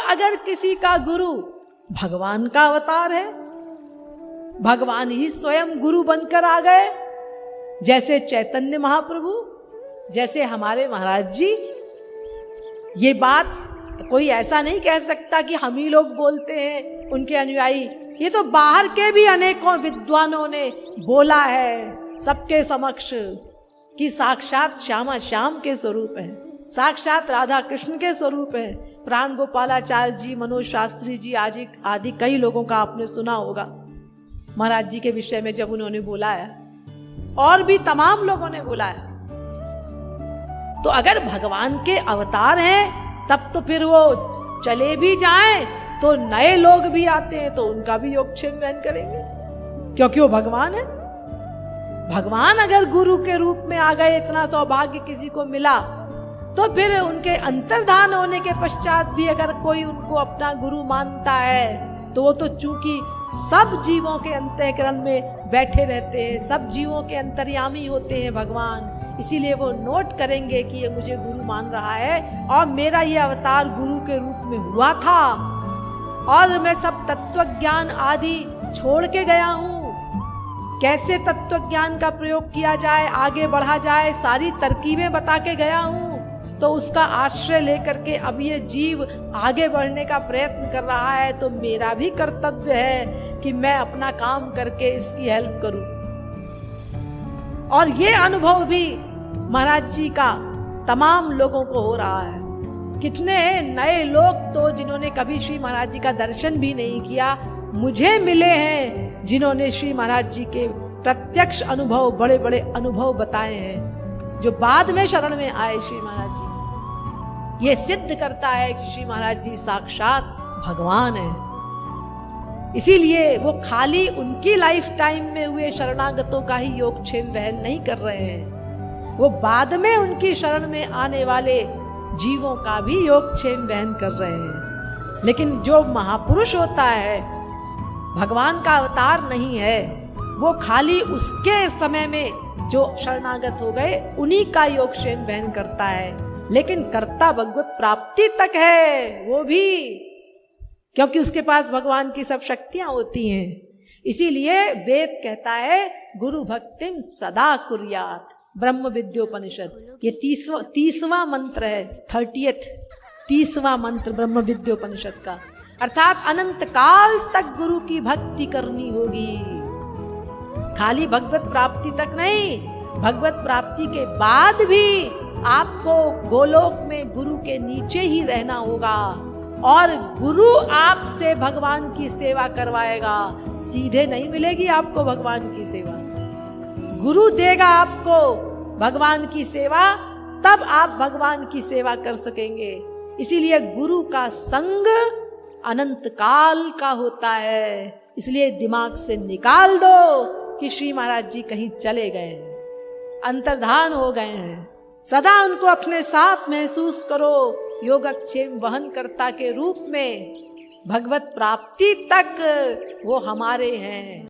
अगर किसी का गुरु भगवान का अवतार है, भगवान ही स्वयं गुरु बनकर आ गए, जैसे चैतन्य महाप्रभु, जैसे हमारे महाराज जी, ये बात कोई ऐसा नहीं कह सकता कि हम ही लोग बोलते हैं उनके अनुयायी। ये तो बाहर के भी अनेकों विद्वानों ने बोला है सबके समक्ष कि साक्षात श्यामा श्याम के स्वरूप है, साक्षात राधा कृष्ण के स्वरूप है। प्राण गोपालाचार्य जी, मनोज शास्त्री जी आदि कई लोगों का आपने सुना होगा महाराज जी के विषय में जब उन्होंने बोला है, और भी तमाम लोगों ने बोला है। तो अगर भगवान के अवतार हैं तब तो फिर वो चले भी जाएं तो नए लोग भी आते हैं तो उनका भी योगक्षेम वहन करेंगे, क्योंकि वो भगवान है। भगवान अगर गुरु के रूप में आ गए, इतना सौभाग्य किसी को मिला, तो फिर उनके अंतर्धान होने के पश्चात भी अगर कोई उनको अपना गुरु मानता है तो वो तो चूंकि सब जीवों के अंतःकरण में बैठे रहते हैं, सब जीवों के अंतर्यामी होते हैं भगवान, इसीलिए वो नोट करेंगे कि ये मुझे गुरु मान रहा है और मेरा ये अवतार गुरु के रूप में हुआ था और मैं सब तत्व ज्ञान आदि छोड़ के गया हूँ। कैसे तत्व ज्ञान का प्रयोग किया जाए, आगे बढ़ा जाए, सारी तरकीबें बता के गया हूँ। तो उसका आश्रय लेकर के अब ये जीव आगे बढ़ने का प्रयत्न कर रहा है, तो मेरा भी कर्तव्य है कि मैं अपना काम करके इसकी हेल्प करूं। और ये अनुभव भी महाराज जी का तमाम लोगों को हो रहा है। कितने नए लोग तो जिन्होंने कभी श्री महाराज जी का दर्शन भी नहीं किया, मुझे मिले हैं जिन्होंने श्री महाराज जी के प्रत्यक्ष अनुभव, बड़े बड़े अनुभव बताए हैं, जो बाद में शरण में आए श्री महाराज जी। ये सिद्ध करता है कि श्री महाराज जी साक्षात भगवान है। इसीलिए वो खाली उनकी लाइफ टाइम में हुए शरणागतों का ही योगक्षेम वहन नहीं कर रहे हैं, वो बाद में उनकी शरण में आने वाले जीवों का भी योगक्षेम वहन कर रहे हैं। लेकिन जो महापुरुष होता है, भगवान का अवतार नहीं है, वो खाली उसके समय में जो शरणागत हो गए उन्हीं का योगक्षेम वहन करता है, लेकिन कर्ता भगवत प्राप्ति तक है वो भी, क्योंकि उसके पास भगवान की सब शक्तियां होती हैं। इसीलिए वेद कहता है गुरु भक्तिम सदा कुर्यात, ब्रह्म विद्योपनिषद, ये 30वां मंत्र है, 30वां मंत्र ब्रह्म विद्योपनिषद का। अर्थात अनंत काल तक गुरु की भक्ति करनी होगी, खाली भगवत प्राप्ति तक नहीं, भगवत प्राप्ति के बाद भी आपको गोलोक में गुरु के नीचे ही रहना होगा और गुरु आपसे भगवान की सेवा करवाएगा। सीधे नहीं मिलेगी आपको भगवान की सेवा, गुरु देगा आपको भगवान की सेवा, तब आप भगवान की सेवा कर सकेंगे। इसीलिए गुरु का संग अनंत काल का होता है। इसलिए दिमाग से निकाल दो कि श्री महाराज जी कहीं चले गए हैं, अंतर्धान हो गए हैं। सदा उनको अपने साथ महसूस करो, योगक्षेम वहन कर्ता के रूप में। भगवत प्राप्ति तक वो हमारे हैं।